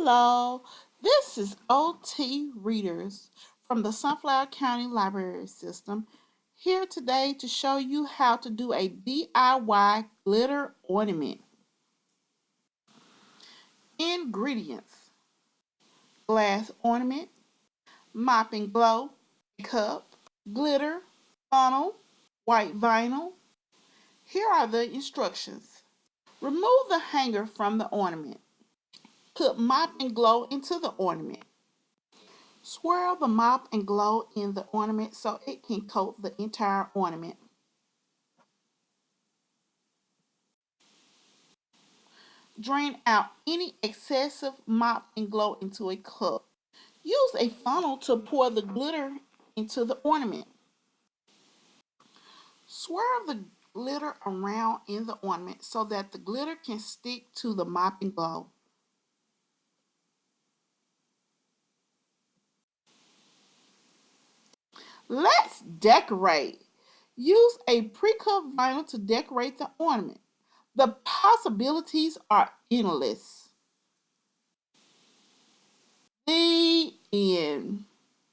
Hello, this is OT Readers from the Sunflower County Library System, here today to show you how to do a DIY glitter ornament. Ingredients: glass ornament, mop and glow, cup, glitter, funnel, white vinyl. Here are the instructions. Remove the hanger from the ornament. Put mop and glow into the ornament. Swirl the mop and glow in the ornament so it can coat the entire ornament. Drain out any excessive mop and glow into a cup. Use a funnel to pour the glitter into the ornament. Swirl the glitter around in the ornament so that the glitter can stick to the mop and glow. Let's decorate. Use a pre-cut vinyl to decorate the ornament. The possibilities are endless. The end.